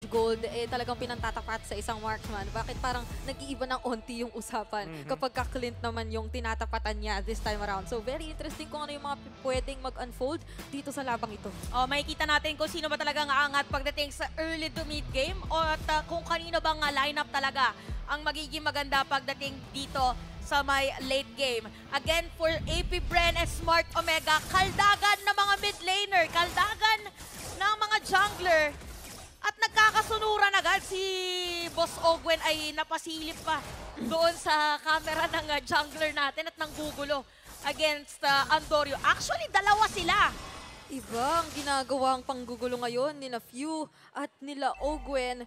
gold eh talagang pinantatapat sa isang marksman, bakit parang nag-iiba ng onti yung usapan kapag ka-Clint naman yung tinatapatan niya this time around. So very interesting kung ano yung mga pwedeng mag-unfold dito sa labang ito. Oh, makikita natin kung sino ba talagang aangat pagdating sa early to mid game o at kung kanino bang lineup talaga ang magiging maganda pagdating dito sa may late game. Again, for AP Bren and Smart Omega, kaldagan ng mga mid laner, kaldagan ng mga jungler. At nagkakasunuran agad si Boss Ogwen ay napasilip pa doon sa camera ng jungler natin at nanggugulo against Andorio. Actually, dalawa sila. Iba ang ginagawang panggugulo ngayon nila Few at nila Ogwen.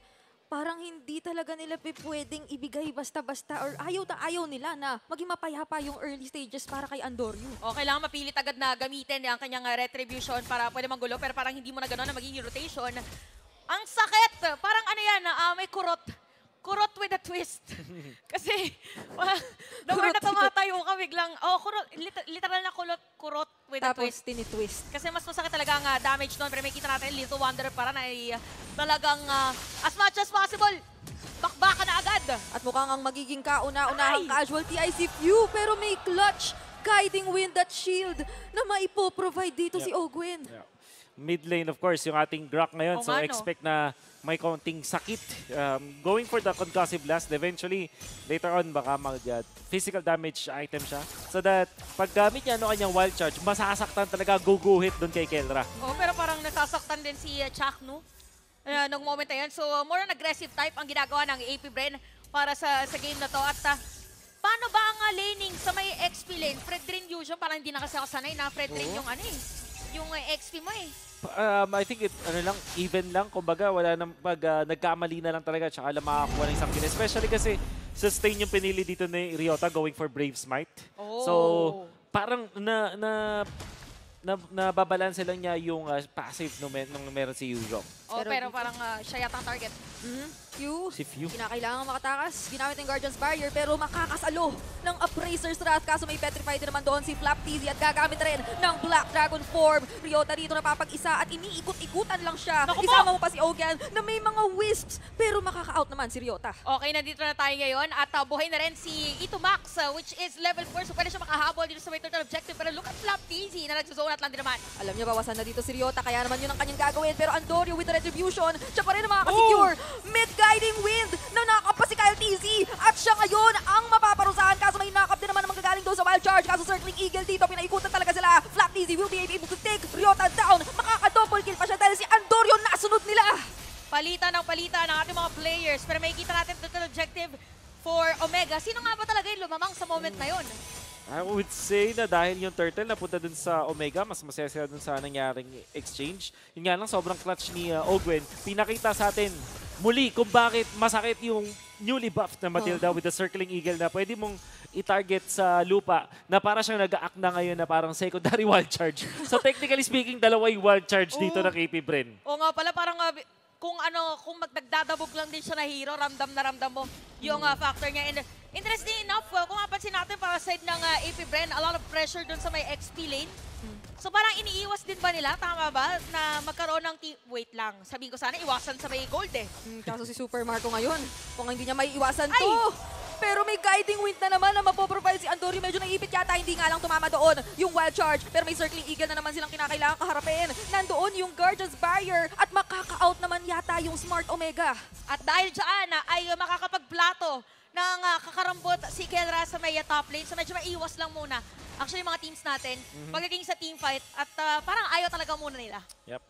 Parang hindi talaga nila pwedeng ibigay basta-basta or ayaw na ayaw nila na maging mapayapa yung early stages para kay Andorio. O, kailangan mapilit agad na gamitin ang kanyang retribution para pwede manggulo, pero parang hindi mo na gano'n na magiging rotation. Ang sakit! Parang ano yan, may kurot. Kurot with a twist. Kasi, the more na tumatayo ka biglang, kurot, literal na kurot with a twist. Tapos tinitwist. Kasi mas masakit talaga ang damage doon. Pero may kita natin, Little Wonder parang ay talagang as much as possible, bakbaka na agad. At mukhang ang magiging kauna-unahang casualty ay si Few, pero may clutch guiding wind at shield na maipoprovide dito si Ogwen. Mid lane, of course, yung ating Grok ngayon. So, expect na may konting sakit. Going for the concussive blast, eventually, later on, baka mag-physical damage item siya. So that, pag gamit niya ano kanyang wild charge, masasaktan talaga, guguhit doon kay Kelra. Oh, pero parang nasasaktan din si Chaknu nung moment na yun. So, more on aggressive type ang ginagawa ng AP Bren para sa game na to. At paano ba ang laning sa may XP lane? Fred Drain Fusion, parang hindi na kasi ako sanay na Fred Drain yung yung XP mo I think even lang, kumbaga, wala nang pag nagkamali na lang talaga, tsaka lang makakuha ng isang kill. Especially kasi sustain yung pinili dito ni Ryota going for Brave Smite. So, parang nababalanse lang niya yung passive nung meron si Yuzong. Pero parang siya yata ang target. Few, Si Few. kinakailangan makatakas. Ginamit ng Guardian's Barrier pero makakasalo ng Appraiser's Wrath. Kaso may Petrified naman doon si Flap TZ at gagamit rin ng Black Dragon form. Ryota dito napapag-isa at iniikot-ikutan lang siya. Isama mo pa si Ogwen na may mga wisps pero makaka-out naman si Ryota. Okay, nandito na tayo ngayon at buhay na rin si Ito Max which is level 4 so pwede siya makahabol dito sa may total objective. Pero look at Flap TZ na nagsusonat lang din naman. Alam niya bawasan na dito si Ryota kaya naman yun ang kanyang gagawin. Pero Andorio with the retribution, siya pa rin ang makaka-secure. Mid-guiding wind na nakap pa si Kyle TZ at siya ngayon ang mapaparusahan. Kaso may nakap din naman ang magagaling doon sa wild charge. Kaso circling eagle dito, pinaikutan talaga sila. Flap TZ will be able to take Ryota down. Makaka-double kill pa siya dahil si Andorio nasunod nila. Palitan ng ating mga players. Pero may kita natin total objective for Omega. Sino nga ba talaga yung lumamang sa moment na yun? I would say na dahil yung Turtle napunta dun sa Omega, mas masaya sila dun sa nangyaring exchange. Yun nga lang, sobrang clutch ni Ogwen. Pinakita sa atin muli kung bakit masakit yung newly buffed na Matilda with the Circling Eagle na pwede mong i-target sa lupa na para siyang nag-act na ngayon na parang secondary wild charge. So technically speaking, dalawa yung wild charge dito ng KP Bren. O nga pala, parang kung magdadabog lang din siya na hero, ramdam na ramdam mo yung factor niya. And interesting enough, kung mapansin natin para side ng AP Bren, a lot of pressure dun sa may XP lane. So parang iniiwas din ba nila, tama ba, na magkaroon ng wait lang, sabihin ko sana iwasan sa may gold Kaso si Super Marco ngayon, kung hindi niya may iwasan to. Pero may guiding wind na naman na mapoprovide si Andorio. Medyo naipit yata, hindi nga lang tumama doon yung wild charge. Pero may circling eagle na naman silang kinakailangan kaharapin. Nandoon yung Guardian's Barrier at makaka-out naman yata yung Smart Omega. At dahil dyan ay makakapagplato ng kakarambot si Kelra sa may top lane. So medyo maiwas lang muna. Actually, mga teams natin, pagdating sa team fight, at parang ayaw talaga muna nila. Yep.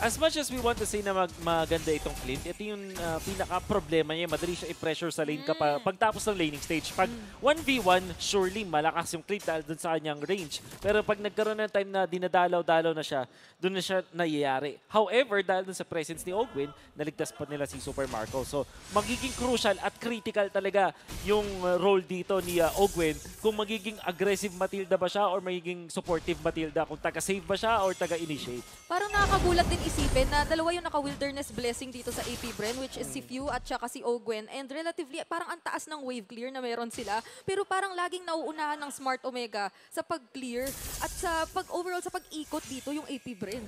As much as we want to say na maganda itong Clint, ito yung pinaka-problema niya. Madali siya i-pressure sa lane kapag pagtapos ng laning stage. Pag 1v1, surely malakas yung Clint dahil dun sa kanyang range. Pero pag nagkaroon ng time na dinadalaw-dalaw na siya, dun na siya nangyayari. However, dahil dun sa presence ni Ogwen, naligtas pa nila si Super Marco. So, magiging crucial at critical talaga yung role dito ni Ogwen kung magiging aggressive Matilda ba siya or magiging supportive Matilda, kung taga-save ba siya or taga-initiate. Parang nakakagulat din isipin na dalawa yung naka-wilderness blessing dito sa AP Bren, which is si Few at saka si Ogwen. And relatively, parang ang taas ng wave clear na meron sila. Pero parang laging nauunahan ng Smart Omega sa pag-clear at sa overall sa pag-ikot dito yung AP Bren.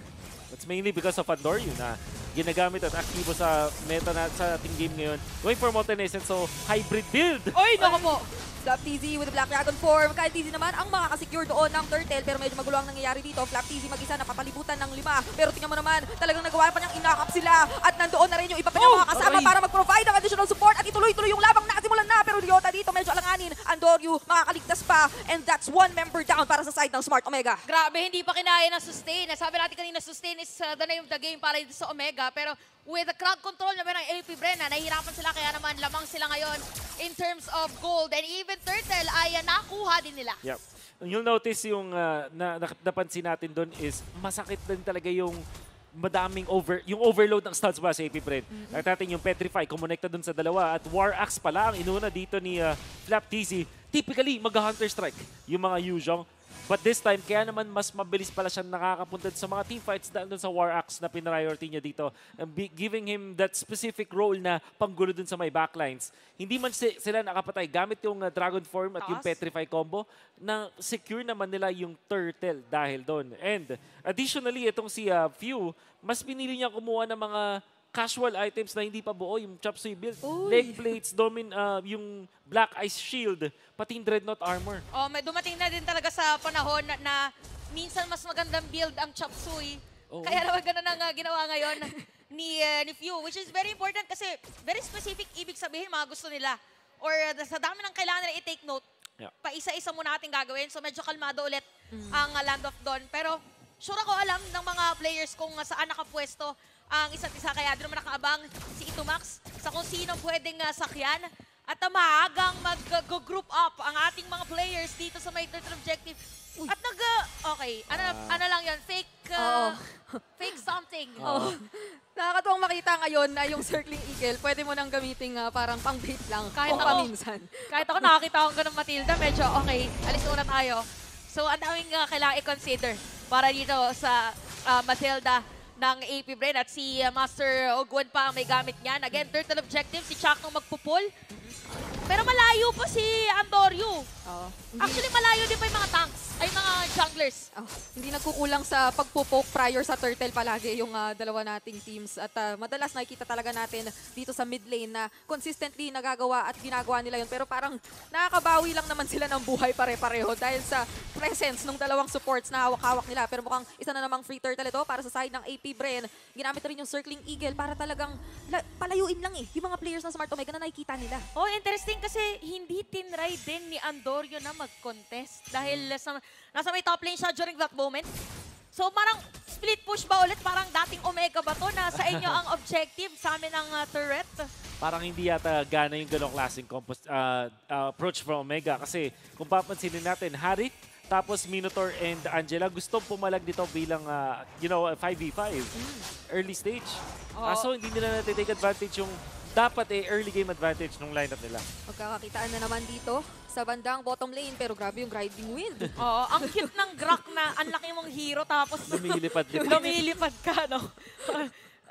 That's mainly because of Andorio na ginagamit at aktibo sa meta na sa team game ngayon. Going for Molten Essence, so hybrid build. Oy, naku po! Flap TZ with the Black Dragon form. Kyle TZ naman ang makakasecure doon ng turtle. Pero medyo magulo ang nangyayari dito. Flap TZ mag-isa napapalibutan ng 5. Pero tingnan mo naman, talagang nagawa pa niyang inakap sila. At nandoon na rin yung iba pa niyang mga kasama para mag-provide ng additional support. At ituloy-tuloy yung labang nakasimulan na. Pero Ryota dito medyo alanganin. Andoryu makakaligtas pa. And that's 1 member down para sa side ng Smart Omega. Grabe, hindi pa kinaya ng sustain. Sabi natin kanina, sustain is the name of the game para dito sa Omega. Pero with the crowd control naman ng AP Brenna, nahihirapan sila kaya naman lamang sila ngayon in terms of gold. And even Turtle ay nakuha din nila. Yep. You'll notice yung napansin natin doon is masakit din talaga yung yung overload ng stuns ba sa AP Bren. Nakita natin yung Petrify, kumonekta dun sa dalawa at War Axe pala ang inuna dito ni Flap TZ. Typically, mag-Hunter Strike yung mga Yuzhong. But this time, kaya naman mas mabilis pala siya nakakapunta sa mga teamfights dahil dun sa War Axe na pinriority niya dito. Giving him that specific role na panggulo dun sa may backlines. Hindi man sila nakapatay gamit yung Dragon Form at yung Petrify combo na secure naman nila yung Turtle dahil doon. And additionally, itong si Few, mas pinili niya kumuha ng mga casual items na hindi pa buo, yung Chop Suey build, leg plates, yung Black Ice Shield, pati yung Dreadnought Armor. Oh, may dumating na din talaga sa panahon na minsan mas magandang build ang Chop Suey. Kaya naman ganun ang ginawa ngayon ni Few, which is very important kasi very specific ibig sabihin mga gusto nila. Or sa dami ng kailangan nila i-take note, pa-isa-isa muna natin gagawin. So medyo kalmado ulit ang Land of Dawn. Pero sure ako alam ng mga players kung saan nakapwesto ang isa't isa. Kaya din naman nakaabang si Itumax sa kung sino pwedeng sakyan. At maagang mag-group up ang ating mga players dito sa may third objective. At okay, ano lang yun, fake something. Nakakatuwang makita ngayon na yung Circling Eagle, pwede mo nang gamitin parang pang-bait lang Kahit o paminsan. Kahit ako nakakita akong ganun Matilda, medyo okay, alis muna tayo. So ang daming kailangan i-consider para dito sa Matilda ng AP Bren at si Master Ogwen pa ang may gamit niyan. Again, turtle objective, si Chuck nung magpupul. Pero malayo pa si Andoryu. Actually, malayo din pa yung mga tanks, ay mga junglers. Hindi nagkukulang sa pagpupoke prior sa turtle palagi yung dalawa nating teams. At madalas nakikita talaga natin dito sa mid lane na consistently nagagawa at ginagawa nila yun. Pero parang nakakabawi lang naman sila ng buhay pare-pareho dahil sa presence ng dalawang supports na hawak-hawak nila. Pero mukhang isa na namang free turtle ito para sa side ng AP Bren. Ginamit rin yung Circling Eagle para talagang palayuin lang yung mga players ng Smart Omega na nakikita nila. Oh, interesting kasi hindi tinry din ni Andoryu na mag-contest dahil nasa may top lane siya during that moment. So parang split push ba ulit? Parang dating Omega ba to? Na sa inyo ang objective sa amin ang turret? Parang hindi yata gana yung ganong klaseng approach from Omega kasi kung papansinin natin, Harit, tapos Minotaur and Angela gusto pumalag dito bilang 5v5 early stage. Kaso hindi nila natitake advantage yung dapat early game advantage ng lineup nila. Magkakakitaan na naman dito sa bandang bottom lane pero grabe yung Grinding Wind. Oo, ang cute ng Grak na ang laki mong hero tapos lumilipad ka, no?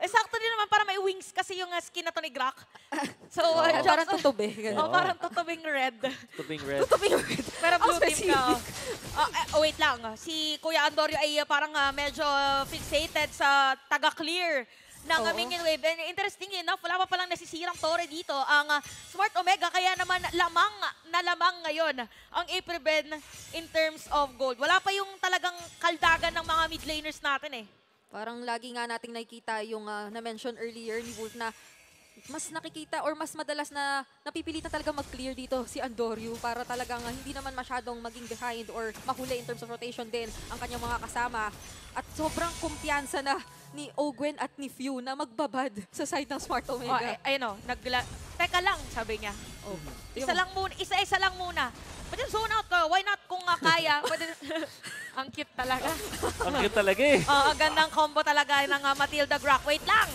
Sakto din naman para may wings kasi yung skin na to ni Grak. So, parang tutube. Parang tutubing red. Tutubing red. Pero blue team ka. Wait lang. Si Kuya Andoryu ay parang medyo fixated sa taga-clear ng minion wave. And interesting enough, wala pa palang nasisirang tore dito ang Smart Omega. Kaya naman lamang ngayon ang AP Bren in terms of gold. Wala pa yung talagang kaldagan ng mga mid laners natin eh. Parang lagi nga nating nakikita yung na-mention earlier ni Wolf na mas nakikita or mas madalas na napipilitan talaga mag-clear dito si Andoryu para talagang hindi naman masyadong maging behind or mahuli in terms of rotation din ang kanyang mga kasama. At sobrang kumpiyansa na ni Ogwen at ni Few na magbabad sa side ng Smart Omega. Ayun o, teka lang, sabi niya. Isa-isa lang muna. Pwede zone out ka. Why not kung kaya? Pwede... Ang cute talaga. Ang cute talaga eh. Ang gandang combo talaga ng Matilda Grak. Wait lang!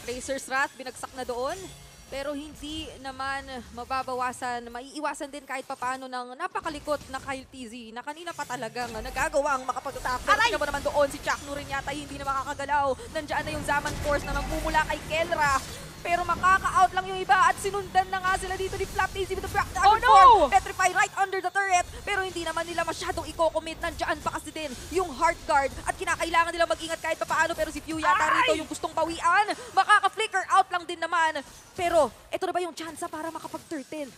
Razor's Wrath, binagsak na doon. Pero hindi naman mababawasan, maiiwasan din kahit papaano ng napakalikot na Kyle TZ na kanina pa talagang nagagawang makapag-attack. Pero tingnan mo naman doon, si Chuck rin yata hindi na makakagalaw. Nandiyan na yung Zaman Force na nagmumula kay Kelra. pero makaka-out lang yung iba at sinundan na nga sila dito ni Flap TZ with the back Oh, no! Petrify right under the turret, pero hindi naman nila masyadong i-commit. Nandiyan pa kasi din yung heart guard at kinakailangan nila mag-ingat kahit papaano, pero si Few yata rito yung gustong pawian. Makaka-flicker out lang din naman. Pero ito na ba yung chance para makapag-turtle?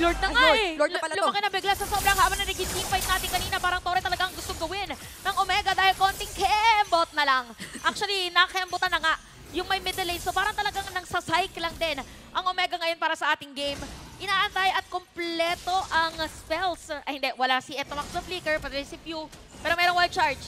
Lord na Ay, nga Lord. eh. Lord na pala to. Lumaki na bigla sa sobrang haba na naging teamfight natin kanina. Parang Torre talagang gustong gawin ng Omega dahil konting kembot na lang. Actually, nakembotan na nga yung may middle lane. So parang talagang nagsasike lang din ang Omega ngayon para sa ating game. Inaantay at kompleto ang spells. Ay hindi, wala si Etomax na flicker, pati si Pew. Pero mayroong wild charge.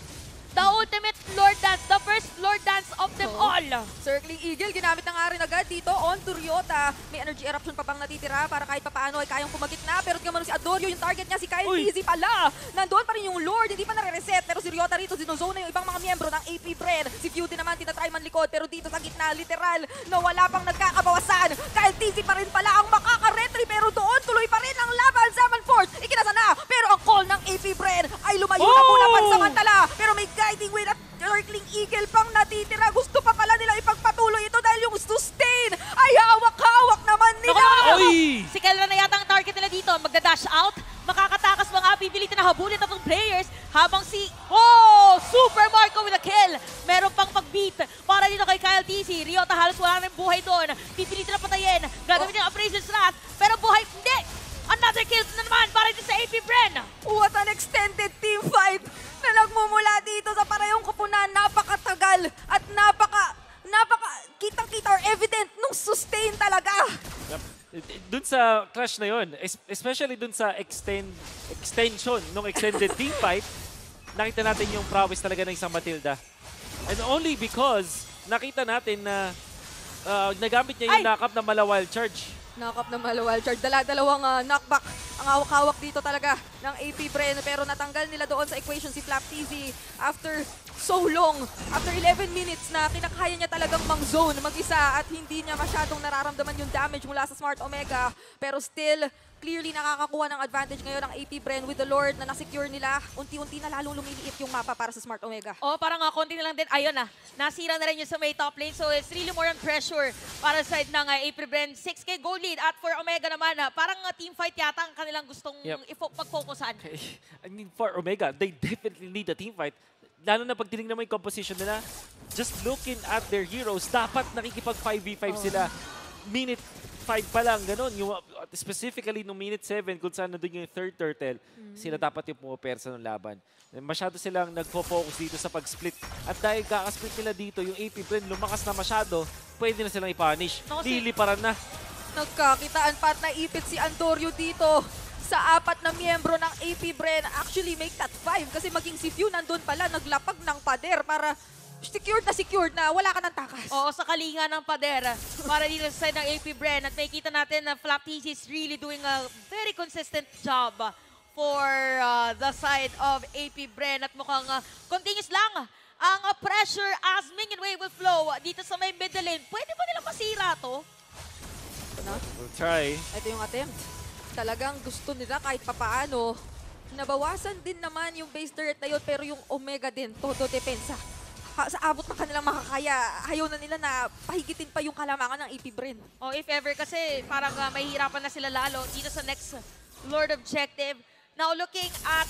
The ultimate Lord Dance, the first Lord Dance of them all. Circling Eagle, ginamit na nga rin agad dito on to Ryota. May energy eruption pa bang natitira para kahit papaano ay kayang pumagit na. Pero tingnan mo si Adorio, yung target niya si Kyle TZ pala. Nandoon pa rin yung Lord, hindi pa nare-reset. Pero si Ryota rito, zinozone na yung ibang mga miyembro ng AP Bren. Si Few din naman, tinatry man likod. Pero dito sa gitna, literal, na wala pang nagkakabawasan. Kyle TZ pa rin pala ang makaka-retry. Pero doon, tuloy pa rin ang laban. Zaman Force, ikinasa na. Pero ang call ng AP Bren ay lumayo na muna pansamantala. Pero may guiding wind at Circling Eagle pang natitira. Gusto pa pala nila ipagpatuloy ito dahil yung sustain ay hawak-hawak naman nila. Oy! Si Kelra na yata ang target nila dito. Magda-dash out. Makakatakas mga pipilitin na habulin at players habang si Super Marco with a kill. Meron pang mag-beat para dito kay Kyle TZ. Ryota halos wala rin buhay doon. Pipilitin na patayin. Gagamitin ang Appraiser's Wrath. Pero buhay hindi. Another kill na naman para dito sa AP Bren. What an extended team fight na nagmumula dito sa parehong kupunan. Napakatagal at kitang-kita or evident nung sustain talaga. Dun sa clash na yon, especially dun sa extension ng extended team fight, nakita natin yung prowess talaga ng isang Matilda. And only because nakita natin na nagamit niya yung knock-up na mala wild charge. Knock-up na malawal charge. Dalawang knockback ang hawak-hawak dito talaga ng AP Bren. Pero natanggal nila doon sa equation si Flap TZ after so long. After 11 minutes na kinakaya niya talagang mang-zone mag-isa at hindi niya masyadong nararamdaman yung damage mula sa Smart Omega. Pero still, clearly nakakakuha ng advantage ngayon ng AP Bren with the Lord na nasecure nila. Unti-unti na lalong lumiliit yung mapa para sa Smart Omega. Parang konti na lang din. Ayun na. Nasira na rin yung sa may top lane. So it's really more on pressure para sa side ng AP Bren. 6K gold lead. At for Omega naman, parang team fight yata ang kanilang gustong pag-focusan. I mean, for Omega, they definitely need a team fight. Lalo na pag tinignan mo yung composition nila, just looking at their heroes, dapat nakikipag 5v5 sila. Minute 5 pa lang, ganun. Yung, specifically nung minute 7, kung saan nandun yung third turtle, sila dapat yung pumapersa ng laban. Masyado silang nagpo-focus dito sa pag-split. At dahil kaka-split nila dito, yung AP Bren lumakas na masyado, pwede na silang i-punish. Liliparan na. Nagkakitaan pa at naipit si Andorio dito sa 4 na miyembro ng AP Bren. Actually, make that 5 kasi maging si Few nandun pala, naglapag ng pader para secured na, wala ka ng takas. Oo, sa kalinga ng pader para dito sa side ng AP Bren. At may kita natin na Flap TZ is really doing a very consistent job for the side of AP Bren. At mukhang continuous lang ang pressure as minion wave will flow dito sa may middle lane. Pwede ba nilang masira to? We'll try. Ito yung attempt. Talagang gusto nila kahit papaano. Nabawasan din naman yung base turret na yun, pero yung Omega din, todo depensa. Sa abot ng kanilang makakaya, ayaw na nila na pahigitin pa yung kalamangan ng AP Bren. If ever, kasi parang mahihirapan na sila lalo dito sa next Lord Objective. Now looking at,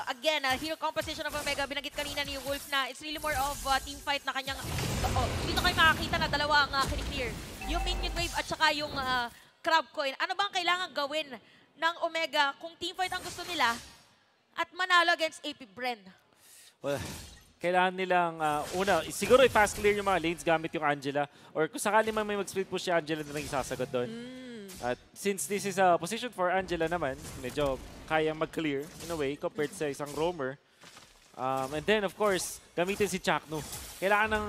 again, hero composition of Omega, binanggit kanina ni Wolf na it's really more of team fight na kanyang, dito kayo makakita na dalawang kiniklear. Yung minion wave at saka yung crab coin. Ano bang kailangan gawin ng Omega kung team fight ang gusto nila at manalo against AP Bren? Well, kailangan nilang, siguro i-fast clear yung mga lanes gamit yung Angela. Or kung sakali man may mag-split push si Angela na lang isasagot doon. At since this is a position for Angela naman, medyo kayang mag-clear in a way compared sa isang roamer. And then, of course, gamitin si Chakno. Kailangan ng,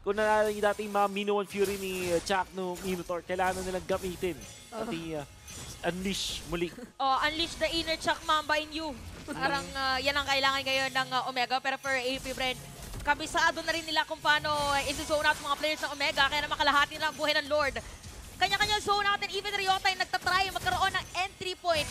kung nalala yung dating mga Minoan Fury ni Chakno, Minotaur, kailangan nilang gamitin. Pati unleash muli. Unleash the inner Chak Mamba in you. Parang yan ang kailangan ngayon ng Omega. Pero for AP Bren, kabisado na rin nila kung paano i-zone out mga players ng Omega. Kaya na makalahati nila ang buhay ng Lord. Kanya-kanya zone natin. Even Ryota yung nagtatry magkaroon ng entry point.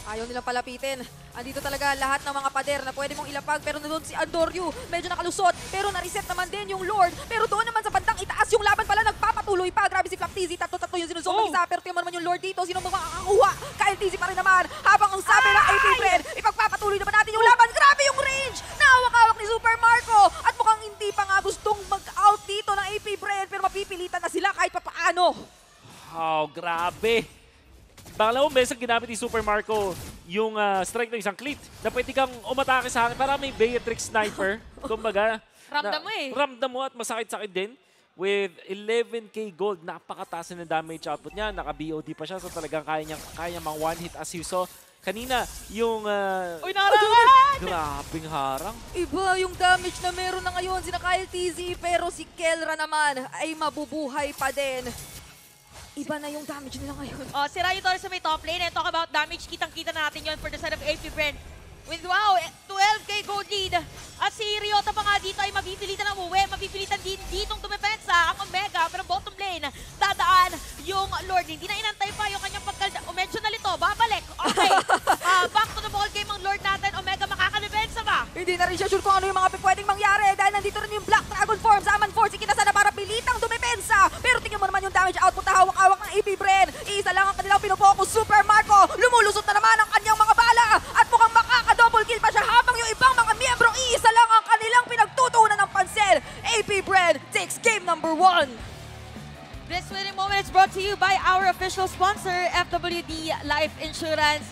Ayaw nilang palapitin. Andito talaga lahat ng mga pader na pwede mong ilapag. Pero nandun si Andoryu, medyo nakalusot. Pero na-reset naman din yung Lord. Pero doon naman sa bandang itaas, yung laban pala nagpapatuloy. patuloy pa. Grabe si Flap TZ, tatlo-tatlo yung sinusumbang isa. Pero tingnan mo naman yung Lord dito, sino makakakuha? Kyle TZ pa rin naman. Habang ang sabi ng AP Bren, ipagpapatuloy naman natin yung laban. Grabe yung range na hawak-hawak ni Super Marco. At mukhang hindi pa nga gustong mag-out dito ng AP Bren, pero mapipilitan na sila kahit papaano. Oh, grabe. Pangalawang beses ang ginamit ni Super Marco yung strike ng isang cleat na pwede kang umatake sa akin para may Beatrix Sniper. Kumbaga, Ramdam mo eh. Ramdam mo at masakit-sakit din. With 11k gold, napakataas na damage output niya. Naka-BOD pa siya, so talagang kaya mang one-hit as you saw. Kanina, yung... Uy, narangan! Grabing harang. Iba yung damage na meron na ngayon si Kyle TZ, pero si Kelra naman ay mabubuhay pa din. Iba na yung damage nila ngayon. Oh, si Rayo Torres sa may top lane. And talk about damage, kitang-kita na natin yon for the side of AP Bren. With, wow, 12k gold lead. At si Ryota pa nga dito ay mapipilitan ng uwi. Mapipilitan din ditong dumepensa ang Omega. Pero bottom lane, dadaan yung Lord. Hindi na inantay pa yung kanyang pagkalda. O medyo nalito, babalik. Okay, back to the ball game ang Lord natin. Omega, makakadepensa ba? Hindi na rin siya sure kung ano yung mga pwedeng mangyari dahil nandito rin yung Black Dragon form. Zaman Force, ikinasa na para pilitang dumepensa. Pero tingnan mo naman yung damage output na hawak-hawak ng AP Bren. Iisa lang ang kanilang pinofocus, Super Marco. Lumulusot na naman ang kanyang mga bala. At mukhang makaka-double kill pa siya habang yung ibang mga miyembro, iisa lang ang kanilang pinagtutuunan ng pansin. AP Bren takes game number 1. This winning moment is brought to you by our official sponsor, FWD Life Insurance.